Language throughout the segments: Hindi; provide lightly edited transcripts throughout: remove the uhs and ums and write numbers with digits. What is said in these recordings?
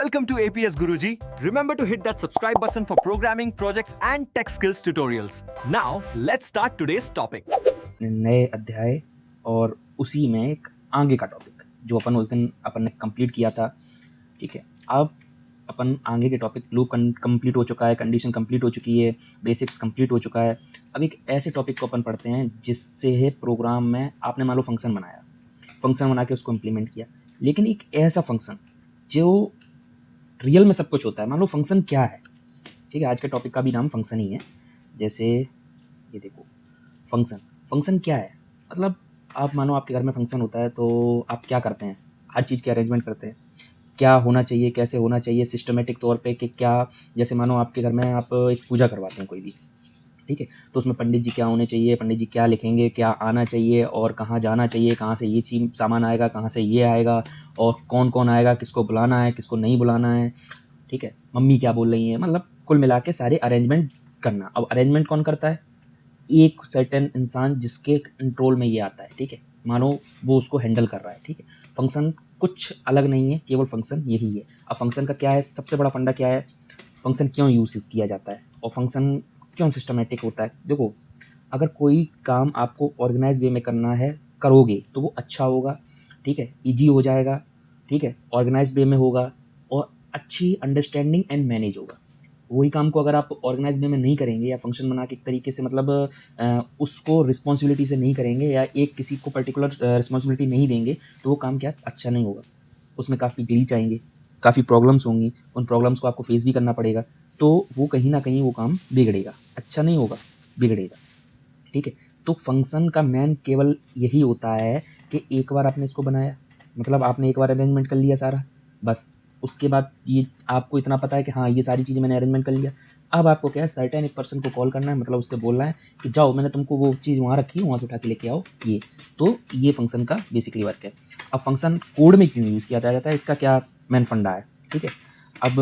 Welcome to APS Guruji. Remember to hit that subscribe button for programming, projects and tech skills tutorials. Now, let's start today's topic. नए अध्याय और उसी में एक आगे का टॉपिक जो अपन उस दिन अपन ने कंप्लीट किया था। ठीक है, अब अपन आगे के टॉपिक लूप कंप्लीट हो चुका है, कंडीशन कंप्लीट हो चुकी है, बेसिक्स कंप्लीट हो चुका है। अब एक ऐसे टॉपिक को अपन पढ़ते हैं जिससे है प्रोग्राम में आपने मान लो फंक्शन बनाया, फंक्शन बना के उसको इम्प्लीमेंट किया, लेकिन एक ऐसा फंक्शन जो रियल में सब कुछ होता है। मान लो फंक्शन क्या है, ठीक है, आज के टॉपिक का भी नाम फंक्शन ही है। जैसे ये देखो, फंक्शन क्या है, मतलब आप मानो आपके घर में फंक्शन होता है तो आप क्या करते हैं, हर चीज़ की अरेंजमेंट करते हैं, क्या होना चाहिए, कैसे होना चाहिए, सिस्टमेटिक तौर पे कि क्या। जैसे मानो आपके घर में आप एक पूजा करवाते हैं कोई भी, ठीक है, तो उसमें पंडित जी क्या होने चाहिए, पंडित जी क्या लिखेंगे, क्या आना चाहिए और कहाँ जाना चाहिए, कहाँ से ये चीज़ सामान आएगा, कहाँ से ये आएगा और कौन कौन आएगा, किसको बुलाना है, किसको नहीं बुलाना है, ठीक है, मम्मी क्या बोल रही हैं, मतलब कुल मिला के सारे अरेंजमेंट करना। अब अरेंजमेंट कौन करता है? एक सर्टेन इंसान जिसके कंट्रोल में ये आता है, ठीक है, मानो वो उसको हैंडल कर रहा है। ठीक है, फंक्शन कुछ अलग नहीं है, केवल फंक्शन यही है। अब फंक्शन का क्या है, सबसे बड़ा फंडा क्या है, फंक्शन क्यों यूज किया जाता है और फंक्शन क्यों सिस्टमेटिक होता है। देखो, अगर कोई काम आपको ऑर्गेनाइज वे में करना है, करोगे तो वो अच्छा होगा, ठीक है, ईजी हो जाएगा, ठीक है, ऑर्गेनाइज वे में होगा और अच्छी अंडरस्टैंडिंग एंड मैनेज होगा। वही काम को अगर आप ऑर्गेनाइज वे में नहीं करेंगे या फंक्शन बना के एक तरीके से मतलब उसको रिस्पॉन्सिबिलिटी से नहीं करेंगे या एक किसी को पर्टिकुलर रिस्पॉन्सिबिलिटी नहीं देंगे तो वो काम क्या अच्छा नहीं होगा। उसमें काफ़ी ग्लिच आएंगे, काफ़ी प्रॉब्लम्स होंगी, उन प्रॉब्लम्स को आपको फेस भी करना पड़ेगा, तो वो कहीं ना कहीं वो काम बिगड़ेगा, अच्छा नहीं होगा, बिगड़ेगा। ठीक है, तो फंक्शन का मेन केवल यही होता है कि एक बार आपने इसको बनाया, मतलब आपने एक बार अरेंजमेंट कर लिया सारा, बस उसके बाद ये आपको इतना पता है कि हाँ ये सारी चीज़ें मैंने अरेंजमेंट कर लिया। अब आपको क्या है, सर्टेन एक पर्सन को कॉल करना है, मतलब उससे बोलना है कि जाओ मैंने तुमको वो चीज़ वहाँ रखी है, वहाँ से उठा के लेके आओ ये। तो ये फंक्शन का बेसिकली वर्क है। अब फंक्शन कोड में क्यों यूज़ किया जाता है, इसका क्या मेन फंडा है, ठीक है। अब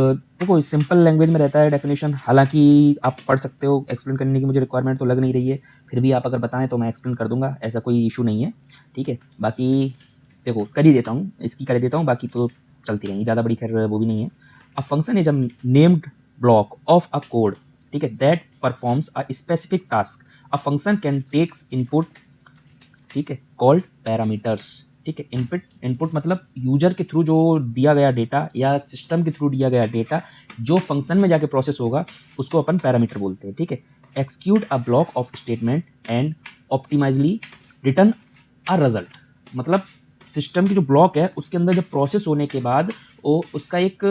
देखो, सिंपल लैंग्वेज में रहता है डेफिनेशन, हालांकि आप पढ़ सकते हो, एक्सप्लेन करने की मुझे रिक्वायरमेंट तो लग नहीं रही है, फिर भी आप अगर बताएं तो मैं एक्सप्लेन कर दूंगा, ऐसा कोई इशू नहीं है, ठीक है। बाकी देखो कर ही देता हूँ, इसकी कर देता हूँ, बाकी तो चलती रहेंगी, ज़्यादा बड़ी खैर वो भी नहीं है। A function is a named block of a code, ठीक है, that performs a specific task. A function can takes input, ठीक है, कॉल्ड पैरामीटर्स, ठीक है। इनपुट मतलब यूजर के थ्रू जो दिया गया डेटा या सिस्टम के थ्रू दिया गया डेटा जो फंक्शन में जाके प्रोसेस होगा उसको अपन पैरामीटर बोलते हैं, ठीक है। Execute a block of statement and ऑप्टिमाइजली return a result, मतलब सिस्टम की जो ब्लॉक है उसके अंदर जब प्रोसेस होने के बाद वो उसका एक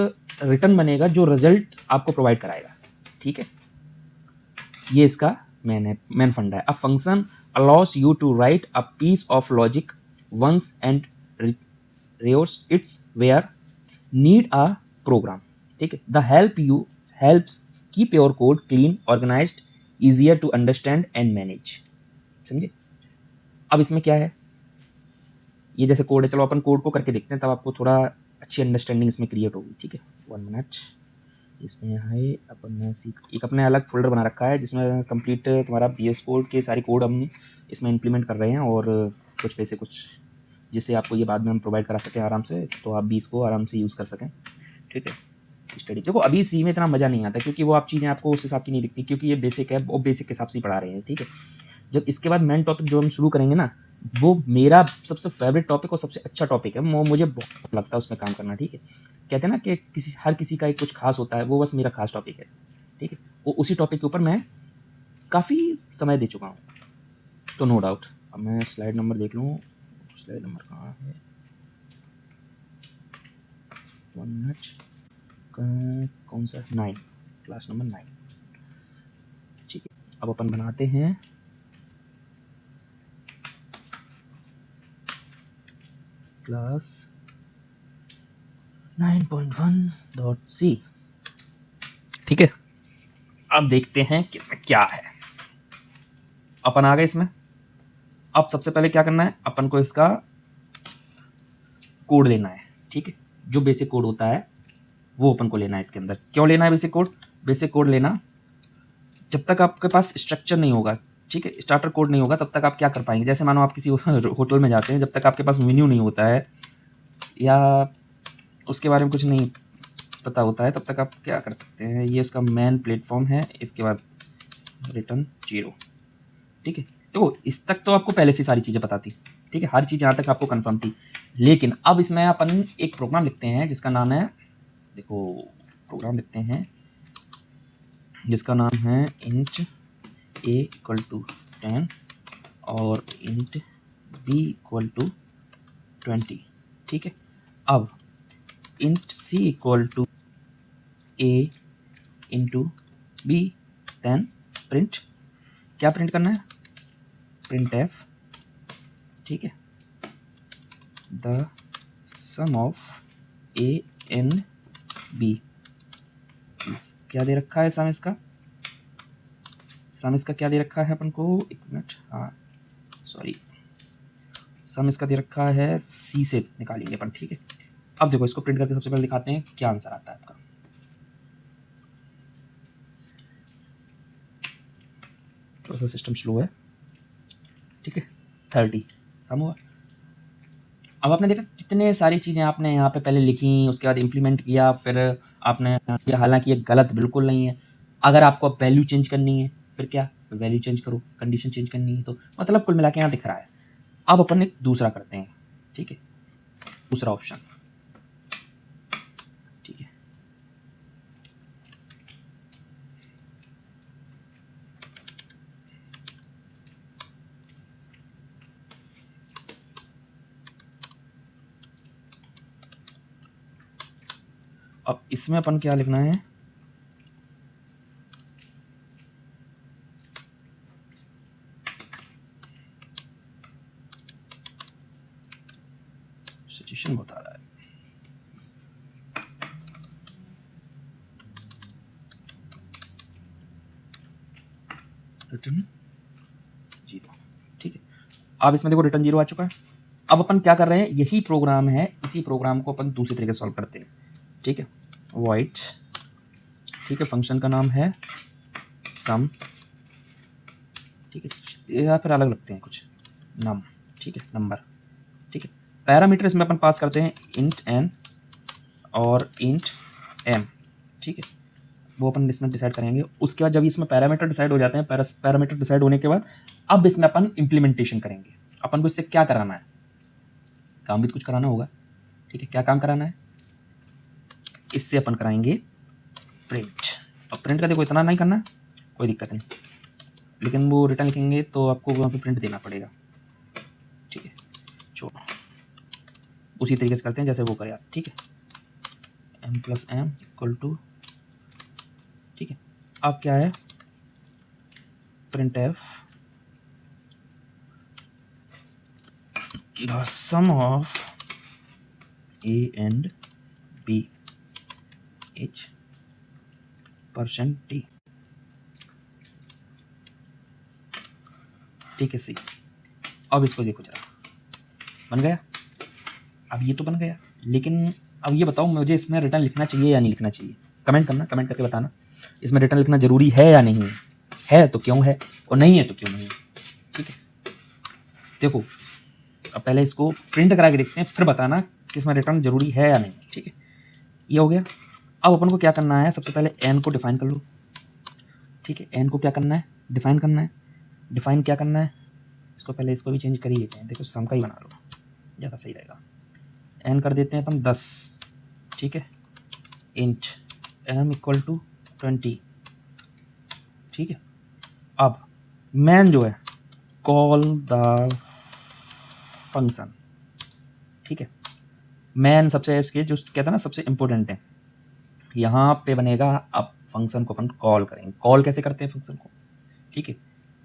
रिटर्न बनेगा जो रिजल्ट आपको प्रोवाइड कराएगा, ठीक है। ये इसका मेन फंडा है। A function allows you to write a piece of logic once and reuse its where need a program, ठीक है। the helps keep your code clean, organized, easier to understand and manage, समझे। अब इसमें क्या है, ये जैसे कोड है, चलो अपन कोड को करके देखते हैं, तब आपको थोड़ा अच्छी अंडरस्टैंडिंग इसमें क्रिएट होगी, ठीक है। 1 मिनट, इसमें है अपन ने एक अपने अलग फोल्डर बना रखा है जिसमें कंप्लीट तुम्हारा VS कोड के सारे कोड हम इसमें इम्प्लीमेंट कर रहे हैं और कुछ पैसे कुछ जिससे आपको ये बाद में हम प्रोवाइड करा सकें आराम से, तो आप भी इसको आराम से यूज़ कर सकें, ठीक है। स्टडी देखो, अभी सी में इतना मज़ा नहीं आता क्योंकि वो आप चीज़ें आपको उस हिसाब की नहीं दिखती, क्योंकि ये बेसिक है, वो बेसिक के हिसाब से ही पढ़ा रहे हैं, ठीक है। जब इसके बाद मेन टॉपिक जो हम शुरू करेंगे ना, वो मेरा सबसे फेवरेट टॉपिक और सबसे अच्छा टॉपिक है, वो मुझे बहुत लगता है उसमें काम करना, ठीक है। कहते हैं ना कि हर किसी का एक कुछ खास होता है, वो बस मेरा खास टॉपिक है, ठीक है। वो उसी टॉपिक के ऊपर मैं काफ़ी समय दे चुका हूँ, तो नो डाउट। अब मैं स्लाइड नंबर देख लूँ, स्लाइड नंबर कहाँ है, 1 मिनट, कौन सा, 9, क्लास नंबर 9, ठीक है। अब अपन बनाते हैं क्लास 9.1.c, ठीक है। अब देखते हैं कि इसमें क्या है। अपन आ गए इसमें। अब सबसे पहले क्या करना है, अपन को इसका कोड लेना है, ठीक है। जो बेसिक कोड होता है वो अपन को लेना है इसके अंदर। क्यों लेना है बेसिक कोड? बेसिक कोड लेना, जब तक आपके पास स्ट्रक्चर नहीं होगा, ठीक है, स्टार्टर कोड नहीं होगा, तब तक आप क्या कर पाएंगे। जैसे मानो आप किसी होटल में जाते हैं, जब तक आपके पास मेन्यू नहीं होता है या उसके बारे में कुछ नहीं पता होता है तब तक आप क्या कर सकते हैं, ये इसका मेन प्लेटफॉर्म है, इसके बाद रिटर्न 0। ठीक है, देखो इस तक तो आपको पहले से सारी चीज़ें पता थी। ठीक है, हर चीज़ यहाँ तक आपको कंफर्म थी। लेकिन अब इसमें अपन एक प्रोग्राम लिखते हैं जिसका नाम है, देखो प्रोग्राम लिखते हैं जिसका नाम है int a = 10 और int b = 20। ठीक है, अब int c = a into b, then print, क्या प्रिंट करना है, printf। ठीक है, the sum of a and b, क्या दे रखा है सम इसका, क्या दे रखा है अपन को, एक मिनट, हाँ सॉरी, सम इसका दे रखा है सी से निकालेंगे अपन। ठीक है, अब देखो इसको प्रिंट करके सबसे पहले दिखाते हैं क्या आंसर आता है आपका। थोड़ा सा सिस्टम स्लो है। ठीक है, 30 सम हुआ। अब आपने देखा कितने सारी चीज़ें आपने यहाँ पे पहले लिखी, उसके बाद इम्प्लीमेंट किया, फिर आपने किया, हालांकि ये गलत बिल्कुल नहीं है। अगर आपको वैल्यू चेंज करनी है फिर क्या, वैल्यू चेंज करो, कंडीशन चेंज करनी है तो मतलब कुल मिला के यहाँ दिख रहा है। अब अपन एक दूसरा करते हैं। ठीक है, दूसरा ऑप्शन, ठीक है, अब इसमें अपन क्या लिखना है, सिचुएशन बता रहा है, रिटर्न 0। ठीक है, अब इसमें देखो रिटर्न 0 आ चुका है। अब अपन क्या कर रहे हैं, यही प्रोग्राम है, इसी प्रोग्राम को अपन दूसरे तरीके से सॉल्व करते हैं। ठीक है, वॉइड, ठीक है, फंक्शन का नाम है सम। ठीक है, या फिर अलग लगते हैं कुछ, नम। ठीक है, नंबर। ठीक है, पैरामीटर इसमें अपन पास करते हैं इंट n और इंट m। ठीक है, वो अपन इसमें डिसाइड करेंगे। उसके बाद जब इसमें पैरामीटर डिसाइड हो जाते हैं, पैरामीटर डिसाइड होने के बाद अब इसमें अपन इम्प्लीमेंटेशन करेंगे। अपन को इससे क्या कराना है, काम भी तो कुछ कराना होगा। ठीक है, क्या काम कराना है, इससे अपन कराएंगे प्रिंट। और प्रिंट का देखो इतना नहीं करना, कोई दिक्कत नहीं, लेकिन वो रिटर्न लिखेंगे तो आपको वहाँ पे प्रिंट देना पड़ेगा। ठीक है, छोड़ो, उसी तरीके से करते हैं जैसे वो करे आप। ठीक है, m + m = ठीक है, अब क्या है, printf the sum of a and b is %t। ठीक है, सी। अब इसको देखो जरा, बन गया। अब ये तो बन गया, लेकिन अब ये बताओ मुझे इसमें रिटर्न लिखना चाहिए या नहीं लिखना चाहिए, कमेंट करना, कमेंट करके बताना इसमें रिटर्न लिखना ज़रूरी है या नहीं है, तो क्यों है, और नहीं है तो क्यों नहीं है। ठीक है, देखो अब पहले इसको प्रिंट करा के देखते हैं, फिर बताना कि इसमें रिटर्न ज़रूरी है या नहीं। ठीक है, ये हो गया। अब अपन को क्या करना है, सबसे पहले n को डिफाइन कर लो। ठीक है, n को क्या करना है, डिफाइन करना है। डिफाइन क्या करना है, इसको पहले इसको भी चेंज कर ही देते हैं, देखो सम का ही बना लो, ज़्यादा सही रहेगा। n कर देते हैं अपन 10। ठीक है, इंट m = 20। ठीक है, अब मैन जो है, कॉल द फंक्शन। ठीक है, मैन सबसे इसके जो कहते हैं ना सबसे इम्पोर्टेंट है, यहाँ पे बनेगा। अब फंक्शन को अपन कॉल करेंगे। कॉल कैसे करते हैं फंक्शन को, ठीक है,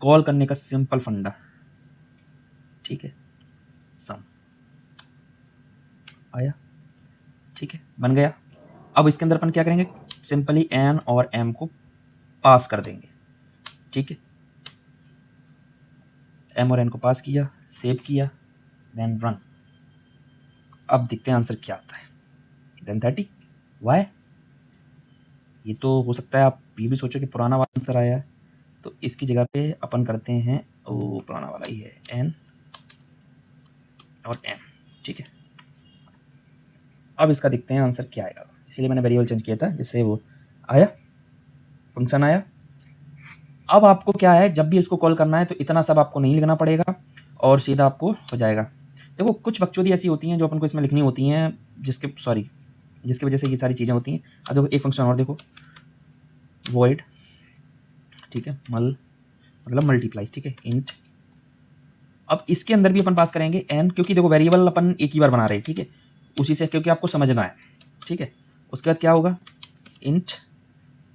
कॉल करने का सिंपल फंडा। ठीक है, सम आया। ठीक है, बन गया। अब इसके अंदर अपन क्या करेंगे, सिंपली n और m को पास कर देंगे। ठीक है, m और n को पास किया, सेव किया, देन रन। अब देखते हैं आंसर क्या आता है, देन 30। वाई, ये तो हो सकता है आप ये भी सोचो कि पुराना वाला आंसर आया है, तो इसकी जगह पे अपन करते हैं वो पुराना वाला ही है, n और m। ठीक है, अब इसका देखते हैं आंसर क्या आएगा। इसलिए मैंने वेरिएबल चेंज किया था, जिससे वो आया, फंक्शन आया। अब आपको क्या है, जब भी इसको कॉल करना है तो इतना सब आपको नहीं लिखना पड़ेगा और सीधा आपको हो जाएगा। देखो कुछ बकचोदी ऐसी होती हैं जो अपन को इसमें लिखनी होती हैं, जिसकी वजह से ये सारी चीज़ें होती हैं। अब देखो एक फंक्शन और देखो, वॉइड, ठीक है, मतलब मल्टीप्लाई, ठीक है, इंट। अब इसके अंदर भी अपन पास करेंगे एन, क्योंकि देखो वेरिएबल अपन एक ही बार बना रहे हैं, ठीक है, उसी से, क्योंकि आपको समझना है, ठीक है। उसके बाद क्या होगा, इंट,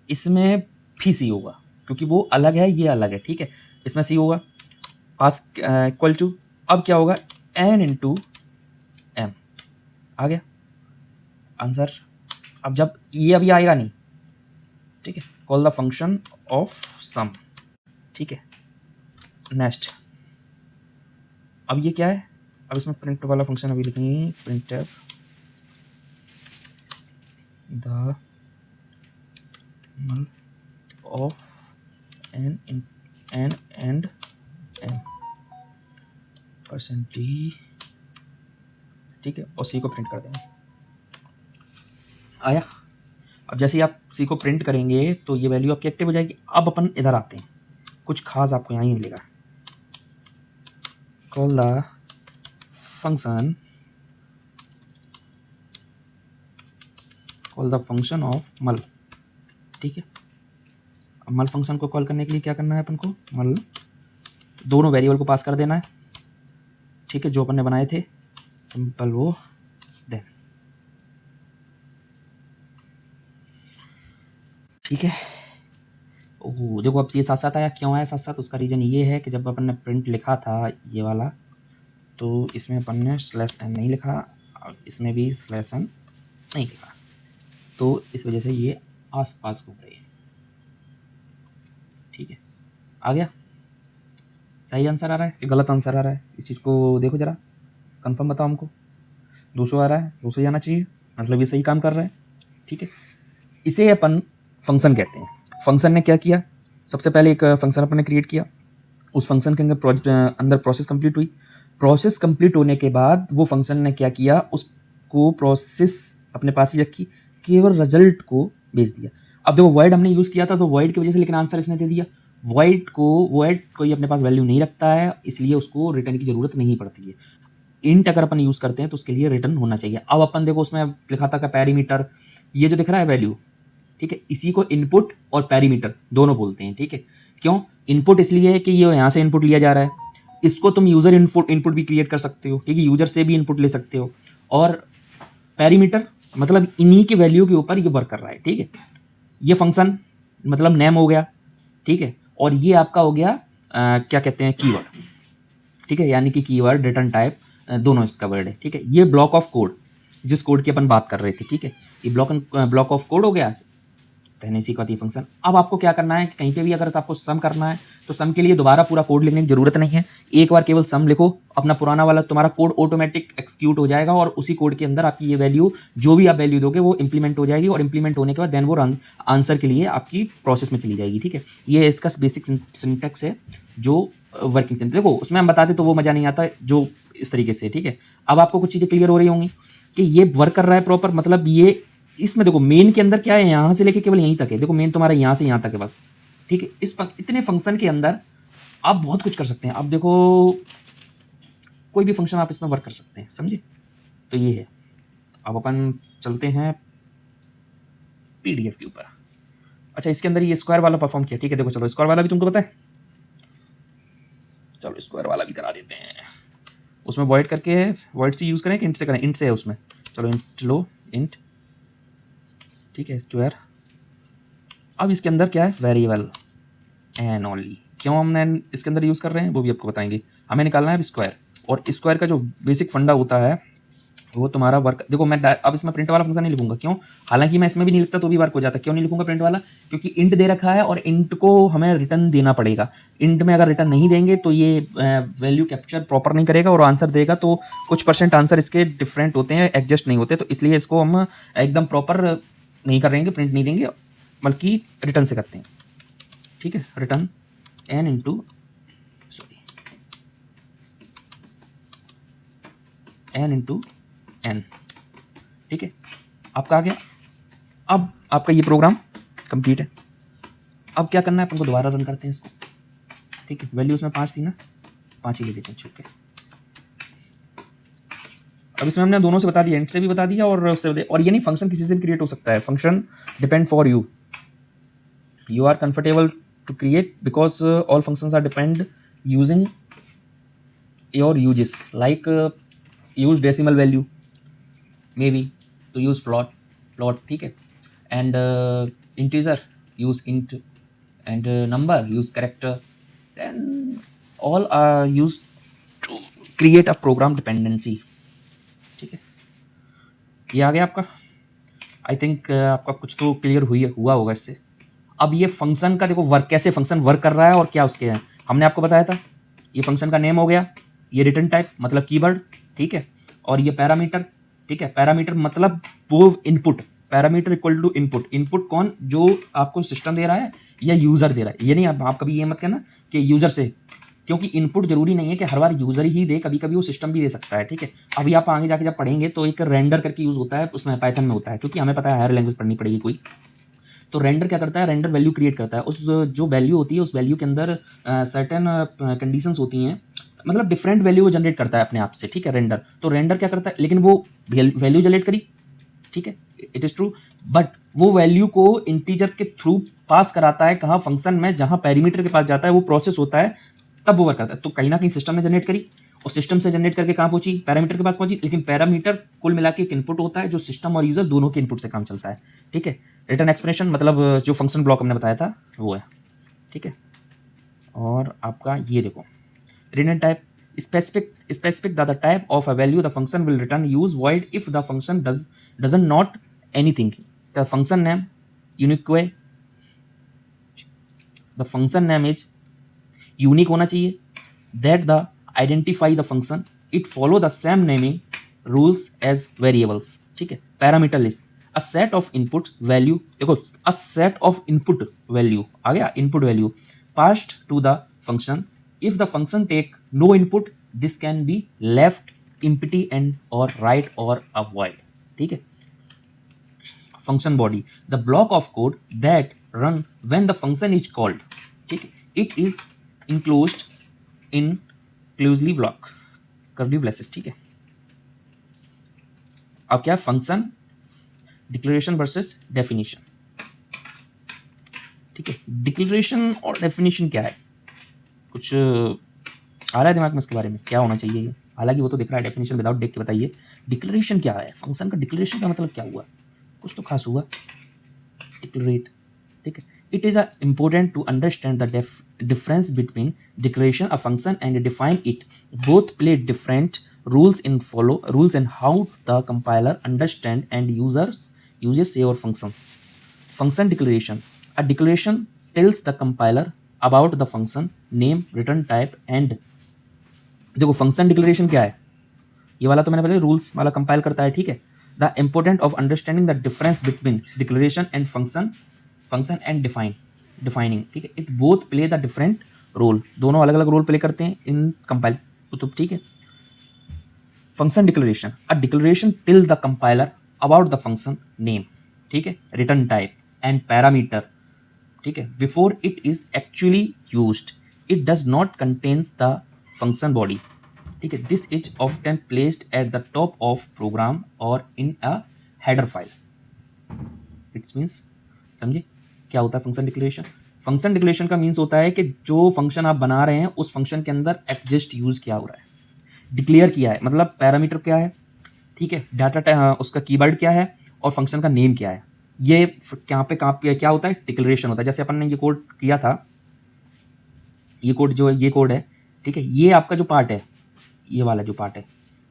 इसमें भी सी होगा क्योंकि वो अलग है, ये अलग है, ठीक है। इसमें सी होगा, पास इक्वल टू, अब क्या होगा, एन इंटू एम, आ गया आंसर। अब जब ये अभी आएगा नहीं, ठीक है, call the function of some, ठीक है। नेक्स्ट, अब ये क्या है, अब इसमें प्रिंट वाला फंक्शन अभी लिखेंगे, print the mull of n n and n percent d, ठीक है, और सी को प्रिंट कर देंगे। आया। अब जैसे ही आप सी को प्रिंट करेंगे तो ये वैल्यू आपकी एक्टिव हो जाएगी। अब अपन इधर आते हैं, कुछ खास आपको यहाँ ही मिलेगा, कॉल द फंक्शन ऑफ मल, ठीक है। अब मल फंक्शन को कॉल करने के लिए क्या करना है अपन को, मल दोनों वेरिएबल को पास कर देना है, ठीक है, जो अपन ने बनाए थे, सिंपल वो देन, ठीक है। ओह देखो अब ये साथ साथ आया, क्यों आया साथ साथ, उसका रीज़न ये है कि जब अपन ने प्रिंट लिखा था ये वाला, तो इसमें अपन ने स्लैश एन नहीं लिखा और इसमें भी स्लैश एन नहीं लिखा, तो इस वजह से ये आस पास घूम रही है, ठीक है। आ गया, सही आंसर आ रहा है कि गलत आंसर आ रहा है, इस चीज़ को देखो ज़रा, कंफर्म बताओ हमको। 200 आ रहा है, 200 ही आना चाहिए, मतलब ये सही काम कर रहा है, ठीक है। इसे अपन फंक्शन कहते हैं। फंक्शन ने क्या किया, सबसे पहले एक फंक्शन अपन ने क्रिएट किया, उस फंक्शन के अंदर प्रोसेस कंप्लीट हुई। प्रोसेस कंप्लीट होने के बाद वो फंक्शन ने क्या किया, उसको प्रोसेस अपने पास ही रखी, केवल रिजल्ट को भेज दिया। अब देखो वॉइड हमने यूज़ किया था तो वॉइड की वजह से, लेकिन आंसर इसने दे दिया। वॉइड कोई अपने पास वैल्यू नहीं रखता है, इसलिए उसको रिटर्न की ज़रूरत नहीं पड़ती है। इंट अगर अपन यूज़ करते हैं तो उसके लिए रिटर्न होना चाहिए। अब अपन देखो उसमें लिखा था कि पैरीमीटर, ये जो दिख रहा है वैल्यू, ठीक है, इसी को इनपुट और पैरीमीटर दोनों बोलते हैं, ठीक है। क्यों, इनपुट इसलिए है कि ये यहाँ से इनपुट लिया जा रहा है, इसको तुम यूज़र इनपुट भी क्रिएट कर सकते हो, ठीक है, यूज़र से भी इनपुट ले सकते हो। और पैरीमीटर मतलब इन्हीं के वैल्यू के ऊपर ये वर्क कर रहा है, ठीक है। ये फंक्शन मतलब नेम हो गया, ठीक है, और ये आपका हो गया क्या कहते हैं, कीवर्ड, ठीक है, यानी कि कीवर्ड रिटर्न टाइप दोनों इसका वर्ड है, ठीक है। ये ब्लॉक ऑफ कोड, जिस कोड की अपन बात कर रहे थे, ठीक है, ये ब्लॉक ऑफ कोड हो गया, कहने सी का ये फंक्शन। अब आपको क्या करना है, कहीं पे भी अगर आपको सम करना है तो सम के लिए दोबारा पूरा कोड लिखने की जरूरत नहीं है, एक बार केवल सम लिखो, अपना पुराना वाला तुम्हारा कोड ऑटोमेटिक एक्सिक्यूट हो जाएगा और उसी कोड के अंदर आपकी ये वैल्यू, जो भी आप वैल्यू दोगे वो इंप्लीमेंट हो जाएगी, और इंप्लीमेंट होने के बाद देन वो आंसर के लिए आपकी प्रोसेस में चली जाएगी, ठीक है। ये इसका बेसिक सिंटेक्स है जो वर्किंग सिंटेक्स। देखो उसमें हम बताते तो वो मज़ा नहीं आता जो इस तरीके से, ठीक है। अब आपको कुछ चीज़ें क्लियर हो रही होंगी कि ये वर्क कर रहा है प्रॉपर, मतलब ये इसमें देखो मेन के अंदर क्या है, यहाँ से लेके केवल यहीं तक है, देखो मेन तुम्हारा यहाँ से यहाँ तक है बस, ठीक है। इतने फंक्शन के अंदर आप बहुत कुछ कर सकते हैं। अब देखो कोई भी फंक्शन आप इसमें वर्क कर सकते हैं, समझे, तो ये है। अब अपन चलते हैं पीडीएफ के ऊपर। अच्छा इसके अंदर ये स्क्वायर वाला परफॉर्म किया, ठीक है, देखो चलो स्क्वायर वाला भी तुमको पता है, चलो स्क्वायर वाला भी करा देते हैं। उसमें वॉइड करके वॉइड से यूज़ करें कि इंट से करें, इंट से है उसमें, चलो इंट लो इंट, ठीक है, स्क्वायर। अब इसके अंदर क्या है, वेरिएबल एन ओनली, क्यों हमने इसके अंदर यूज़ कर रहे हैं वो भी आपको बताएंगे। हमें निकालना है स्क्वायर, और स्क्वायर का जो बेसिक फंडा होता है वो तुम्हारा वर्क, देखो मैं अब इसमें प्रिंट वाला फंक्शन नहीं लिखूंगा, क्यों, हालांकि मैं इसमें भी नहीं लिखता तो भी वर्क हो जाता, क्यों नहीं लिखूंगा प्रिंट वाला, क्योंकि इंट दे रखा है और इंट को हमें रिटर्न देना पड़ेगा। इंट में अगर रिटर्न नहीं देंगे तो ये वैल्यू कैप्चर प्रॉपर नहीं करेगा और आंसर देगा तो कुछ % आंसर इसके डिफरेंट होते हैं, एडजस्ट नहीं होते, तो इसलिए इसको हम एकदम प्रॉपर नहीं करेंगे, प्रिंट नहीं देंगे, बल्कि रिटर्न से करते हैं, ठीक है। रिटर्न एन इंटू एन, ठीक है। आपका आ गया अब आपका ये प्रोग्राम कंप्लीट है। अब क्या करना है, अपन को दोबारा रन करते हैं इसको, ठीक है। वैल्यू उसमें 5 थी ना, 5 ही ले देते हैं, छुप के। अब इसमें हमने दोनों से बता दिया, एंड से भी बता दिया और उससे बता, और ये नहीं फंक्शन किसी से भी क्रिएट हो सकता है, function depend for you, you are comfortable to create because all functions are depend using your uses, like use decimal value, may be to use float, ठीक है, and integer use int, and number use character, then all are used to create a program dependency, ठीक है। ये आ गया आपका, आई थिंक आपका कुछ तो क्लियर हुआ होगा इससे। अब ये फंक्शन का देखो वर्क, कैसे फंक्शन वर्क कर रहा है और क्या उसके हैं, हमने आपको बताया था। ये फंक्शन का नेम हो गया, ये रिटर्न टाइप मतलब कीवर्ड, ठीक है, और ये पैरामीटर, ठीक है। पैरामीटर मतलब वो input, parameter equal to input. Input कौन, जो आपको सिस्टम दे रहा है या यूजर दे रहा है। ये नहीं आप कभी ये मत कहना कि यूजर से, क्योंकि इनपुट जरूरी नहीं है कि हर बार यूजर ही दे, कभी कभी वो सिस्टम भी दे सकता है, ठीक है। अभी आप आगे जाके जब पढ़ेंगे तो एक रेंडर करके यूज होता है, उसमें पाइथन में होता है, क्योंकि हमें पता है हायर लैंग्वेज पढ़नी पड़ेगी कोई। तो रेंडर क्या करता है, रेंडर वैल्यू क्रिएट करता है। उस जो वैल्यू होती है उस वैल्यू के अंदर सर्टेन कंडीशंस होती हैं, मतलब डिफरेंट वैल्यू वो जनरेट करता है अपने आप से, ठीक है, रेंडर। तो रेंडर क्या करता है, लेकिन वो वैल्यू जनरेट करी, ठीक है, इट इज़ ट्रू, बट वो वैल्यू को इंटीजर के थ्रू पास कराता है, कहाँ, फंक्शन में, जहाँ पैरामीटर के पास जाता है वो प्रोसेस होता है, तब वो वर्क करता है। तो कहीं ना कहीं सिस्टम ने जनरेट करी और सिस्टम से जनरेट करके कहाँ पहुंची, पैरामीटर के पास पहुंची, लेकिन पैरामीटर कुल मिला के एक इनपुट होता है जो सिस्टम और यूजर दोनों के इनपुट से काम चलता है, ठीक है। रिटर्न एक्सप्रेशन मतलब जो फंक्शन ब्लॉक हमने बताया था वो है, ठीक है। और आपका ये देखो return type, specific the type of a value the function will return, use void if the function doesn't not anything, the function name unique, the function name is unique होना चाहिए, that the identify the function, it follow the same naming rules as variables, ठीक है। parameter list, a set of input value, देखो a set of input value आ गया, input value passed to the function, if the function take no input this can be left empty and or right or a void, ठीक है। function body, the block of code that run when the function is called, ठीक है, it is enclosed in closely block curly braces, ठीक है। अब क्या, फंक्शन डिक्लेरेशन वर्सेस डेफिनेशन, ठीक है। डिक्लेरेशन और डेफिनेशन क्या है, कुछ आ रहा है दिमाग में इसके बारे में, क्या होना चाहिए ये, हालांकि वो तो दिख रहा है डेफिनेशन विदाउट देख के बताइए। डिक्लेरेशन क्या है, फंक्शन का डिक्लेरेशन का मतलब क्या हुआ, कुछ तो खास हुआ, डिक्लेरेट, ठीक है। It is important to understand the difference between declaration a function and define it, both play different rules in how the compiler understand and uses your functions. Function declaration, a declaration tells the compiler about the function name, return type and, देखो फंक्शन डिक्लेरेशन क्या है, ये वाला तो मैंने पहले रूल्स वाला कंपाइल करता है, ठीक है। The important of understanding the difference between declaration and function and defining, ठीक है। It both play the different role, दोनों अलग अलग रोल प्ले करते हैं इन कंपाइल, तो ठीक है। Function declaration, a declaration till the compiler about the function name, ठीक है, रिटर्न टाइप एंड पैरामीटर, ठीक है, before it is actually used, it does not contains the function body, ठीक है। This is often placed at the top of program और in a header file, it's means, समझे क्या होता है फंक्शन डिक्लेरेशन। फंक्शन डिक्लेरेशन का मीन्स होता है कि जो फंक्शन आप बना रहे हैं उस फंक्शन के अंदर एग्जिस्ट यूज क्या हो रहा है, डिक्लेयर किया है, मतलब पैरामीटर क्या है, ठीक है, डाटा उसका कीवर्ड क्या है और फंक्शन का नेम क्या है, ये यहाँ पे क्या होता है, डिक्लेरेशन होता है। जैसे अपन ने ये कोड किया था, ये कोड जो है, ये कोड है, ठीक है, ये आपका जो पार्ट है, ये वाला जो पार्ट है,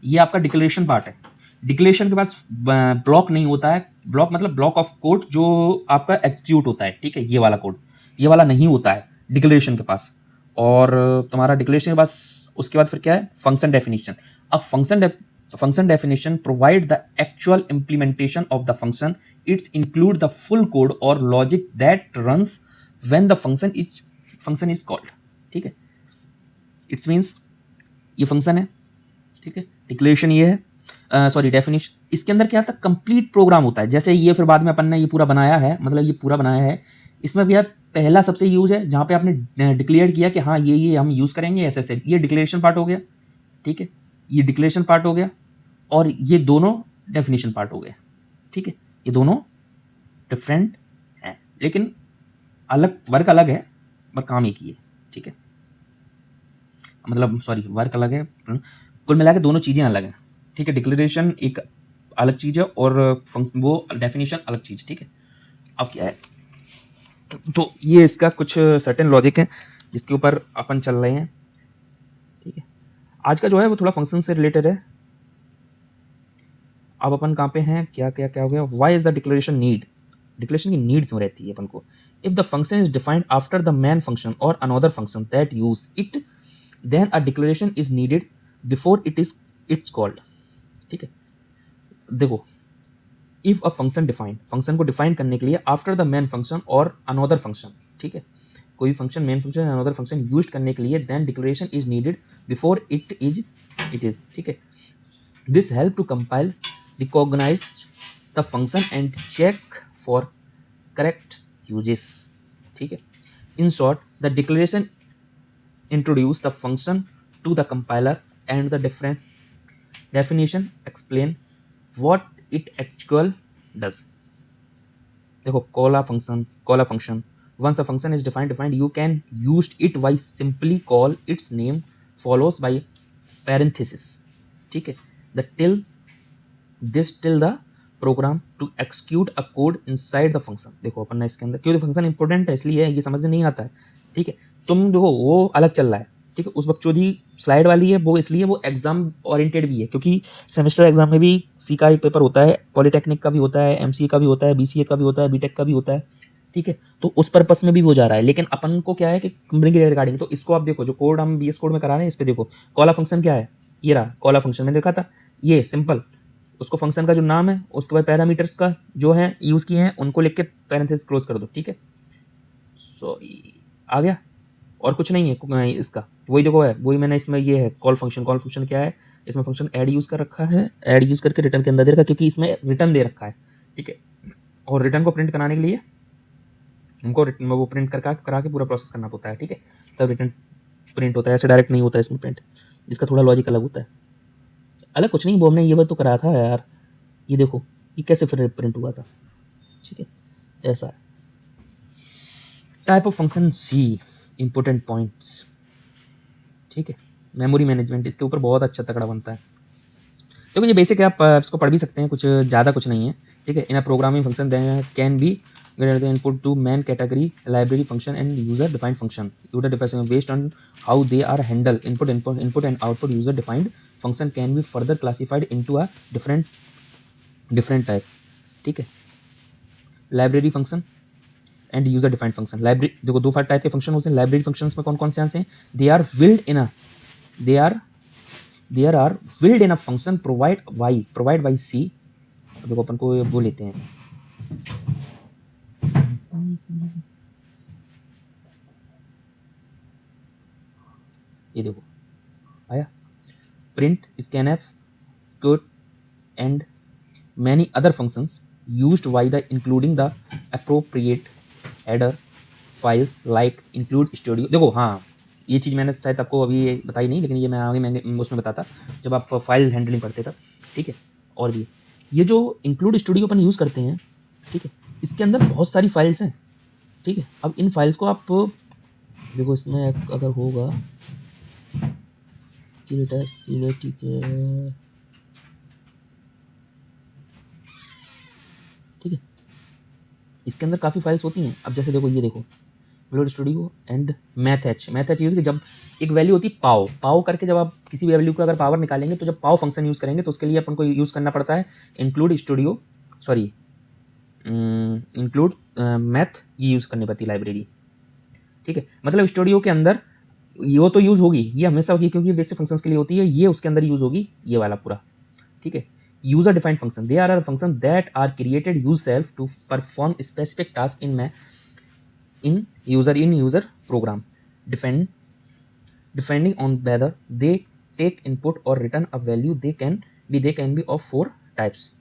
ये आपका डिक्लेरेशन पार्ट है। डिक्लेरेशन के पास ब्लॉक नहीं होता है, ब्लॉक मतलब ब्लॉक ऑफ कोड जो आपका एग्जीक्यूट होता है, ठीक है, ये वाला कोड, ये वाला नहीं होता है डिक्लेरेशन के पास। और तुम्हारा डिक्लेरेशन के पास उसके बाद फिर क्या है, फंक्शन डेफिनेशन। अब function definition provide the actual implementation of the function, it's include the full code और logic that runs when the function is called, ठीक है। इट्स मीन्स ये फंक्शन है, ठीक है, डिक्लेरेशन ये है, सॉरी डेफिनेशन, इसके अंदर क्या था, कंप्लीट प्रोग्राम होता है। जैसे ये फिर बाद में अपन ने ये पूरा बनाया है, मतलब ये पूरा बनाया है, इसमें भैया पहला सबसे यूज है जहाँ पे आपने डिक्लेयर किया कि हाँ ये हम यूज़ करेंगे ऐसे ऐसे, ये डिक्लेरेशन पार्ट हो गया, ठीक है, ये डिक्लेरेशन पार्ट हो गया, और ये दोनों डेफिनेशन पार्ट हो गए, ठीक है। ये दोनों डिफरेंट हैं लेकिन अलग, वर्क अलग है पर काम एक ही है, ठीक है, मतलब सॉरी वर्क अलग है, कुल मिला के दोनों चीज़ें अलग हैं, ठीक है। डिक्लेरेशन एक अलग चीज़ है और वो डेफिनेशन अलग चीज़, ठीक है। अब क्या है, तो ये इसका कुछ सर्टेन लॉजिक है जिसके ऊपर अपन चल रहे हैं, ठीक है। आज का जो है वो थोड़ा फंक्शन से रिलेटेड है। अब अपन कहाँ पे हैं, क्या क्या क्या हो गया, why is the declaration need, declaration की नीड क्यों रहती है अपन को। If the function is defined after the main function और another function that use it, then a declaration is needed before it's called, ठीक है। देखो, if a function defined, function को डिफाइन करने के लिए आफ्टर द मेन फंक्शन और अनदर फंक्शन, ठीक है, कोई function main function another function use करने के लिए, then declaration is needed before it is, ठीक है। This help to compile, recognize the function and check for correct uses, ठीक है। In short, the declaration introduce the function to the compiler and the different definition explain what it actual does. देखो, call a function, once a function is defined, you can use it by simply call its name follows by parenthesis, ठीक है, the till the program to execute a code inside the function। देखो अपन ने इसके अंदर, क्योंकि फंक्शन इंपॉर्टेंट है इसलिए ये समझ नहीं आता है, ठीक है। तुम देखो वो अलग चल रहा है, ठीक है, उस बकचोदी स्लाइड वाली है वो, इसलिए वो एग्जाम ओरिएंटेड भी है, क्योंकि सेमेस्टर एग्जाम में भी सी का एक पेपर होता है, पॉलिटेक्निक का भी होता है, एमसीए का भी होता है, बीसीए का भी होता है, बीटेक का भी होता है, ठीक है। तो उस पर्पस में भी वो जा रहा है, लेकिन अपन को क्या है कि कंपनी के रिगार्डिंग, तो इसको आप देखो, जो कोड हम बीएस कोड में करा रहे हैं इस पर देखो, कॉला फंक्शन क्या है, ये रहा कॉला फंक्शन, मैंने देखा था ये सिंपल, उसको फंक्शन का जो नाम है उसके बाद पैरामीटर्स का जो है यूज़ किए हैं उनको लिख के पैरेंथेसिस क्लोज कर दो, ठीक है। सो आ गया, और कुछ नहीं है इसका, वही देखो है, वही मैंने इसमें ये है कॉल फंक्शन क्या है, इसमें फंक्शन ऐड यूज़ कर रखा है, ऐड यूज़ करके रिटर्न के अंदर दे रखा है, क्योंकि इसमें रिटर्न दे रखा है, ठीक है। और रिटर्न को प्रिंट कराने के लिए हमको वो प्रिंट करा के पूरा प्रोसेस करना होता है, ठीक है, तब रिटर्न प्रिंट होता है, ऐसे डायरेक्ट नहीं होता है इसमें प्रिंट, जिसका थोड़ा लॉजिक अलग होता है। अलग कुछ नहीं, वो हमने ये बात तो करा था यार, ये देखो ये कैसे फिर प्रिंट हुआ था, ठीक है, ऐसा है। Type of function C, important points, ठीक है, मेमोरी मैनेजमेंट इसके ऊपर बहुत अच्छा तगड़ा बनता है। देखो ये बेसिक है, आप इसको पढ़ भी सकते हैं, कुछ ज़्यादा कुछ नहीं है, ठीक है। In a programming function can be input to main category, library function and user defined function based on how they are handled. Input and output user defined function can be further classified into a different type, ठीक है। Library function and user defined function, library देखो दो टाइप के फंक्शन होते हैं, लाइब्रेरी फंक्शंस में कौन कौन से आंसर हैं, they are built in a function provide by C. देखो अपन को वो लेते हैं, ये देखो आया, print, scanf, score and many other functions used by the including the appropriate header files like include studio. देखो हाँ, ये चीज़ मैंने शायद आपको अभी बताई नहीं, लेकिन ये मैं आगे उसमें बताता जब आप फाइल हैंडलिंग करते तब, ठीक है। और भी ये जो इंक्लूड स्टूडियो अपन यूज़ करते हैं, ठीक है, इसके अंदर बहुत सारी फाइल्स हैं, ठीक है। अब इन फाइल्स को आप देखो, इसमें अगर होगा ठीक है, ठीक है, इसके अंदर काफ़ी फाइल्स होती हैं। अब जैसे देखो ये देखो include studio and math H use, जब एक वैल्यू होती है पाव करके, जब आप किसी भी वैल्यू का अगर पावर निकालेंगे तो जब पाव फंक्शन यूज़ करेंगे तो उसके लिए अपन को यूज़ करना पड़ता है इंक्लूड मैथ, ये यूज़ करनी पड़ती है लाइब्रेरी, ठीक है। मतलब स्टूडियो के अंदर ये तो यूज़ होगी, ये हमेशा होगी क्योंकि बेसिक फंक्शंस के लिए होती है, ये उसके अंदर यूज़ होगी, ये वाला पूरा, ठीक है। User defined function, they are functions that are created use self to perform specific task in user program, depending on whether they take input or return a value, they can भी they can be of 4 types.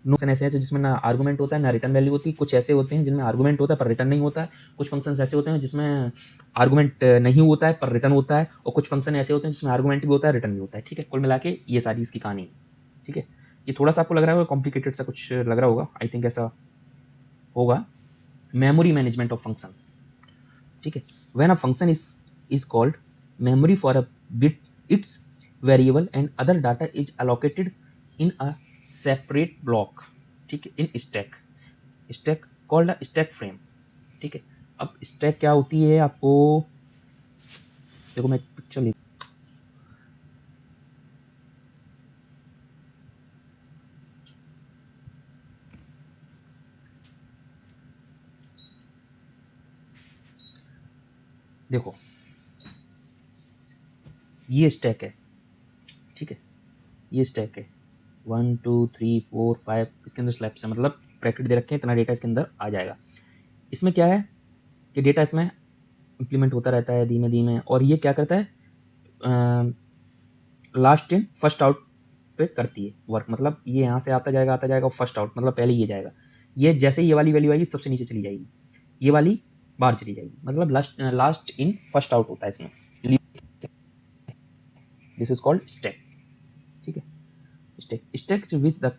No function ऐसे हैं जिसमें ना आर्गुमेंट होता है ना रिटर्न वैल्यू होती है, कुछ ऐसे होते हैं जिनमें आर्गुमेंट होता है पर रिटर्न नहीं होता है, कुछ फंक्शन ऐसे होते हैं जिसमें आर्गुमेंट नहीं होता है पर रिटर्न होता है, और कुछ फंक्शन ऐसे होते हैं जिसमें आर्गुमेंट भी होता है रिटर्न भी होता है। ठीक है, कुल मिला के ये सारी इसकी कहानी है। ठीक है, ये थोड़ा सा आपको लग रहा होगा कॉम्प्लिकेटेड सा कुछ लग रहा होगा, आई थिंक ऐसा होगा। Memory management of function. ठीक है, when a function is called memory for a bit its variable and other data is allocated in a separate block. ठीक है, in stack called a stack frame. ठीक है, अब स्टैक क्या होती है आपको देखो, मैं पिक्चर लिख, देखो ये स्टैक है। ठीक है, ये स्टैक है 1 2 3 4 5, इसके अंदर स्लैब्स है, मतलब ब्रैकेट दे रखे हैं, इतना डेटा इसके अंदर आ जाएगा। इसमें क्या है कि डेटा इसमें इम्प्लीमेंट होता रहता है धीमे धीमे, और ये क्या करता है लास्ट इन फर्स्ट आउट पे करती है वर्क। मतलब ये यहाँ से आता जाएगा और फर्स्ट आउट मतलब पहले ये जाएगा, ये जैसे ही ये वाली वैल्यू आएगी सबसे नीचे चली जाएगी, ये वाली बाहर चली जाएगी, मतलब लास्ट इन फर्स्ट आउट होता है इसमें। This is called stack. ठीक है, stack which the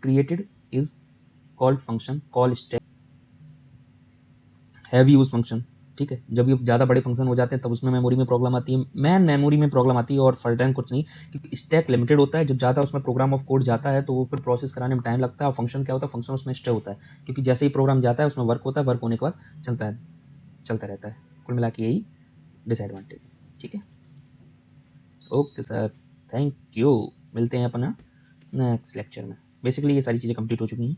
created is called function call stack have use function. ठीक है, जब ये ज़्यादा बड़े फंक्शन हो जाते हैं तब उसमें मेमोरी में प्रॉब्लम आती है, मैन मेमोरी में प्रॉब्लम आती है, और फुल टाइम कुछ नहीं, क्योंकि स्टैक लिमिटेड होता है। जब ज़्यादा उसमें प्रोग्राम ऑफ कोड जाता है तो वो फिर प्रोसेस कराने में टाइम लगता है, और फंक्शन क्या होता है, फंक्शन उसमें स्टे होता है, क्योंकि जैसे ही प्रोग्राम जाता है उसमें वर्क होता है, वर्क होने के बाद चलता रहता है। कुल मिला के यही डिसएडवांटेज है। ठीक है, ओके सर, थैंक यू, मिलते हैं अपना नेक्स्ट लेक्चर में। बेसिकली ये सारी चीज़ें कंप्लीट हो चुकी हैं।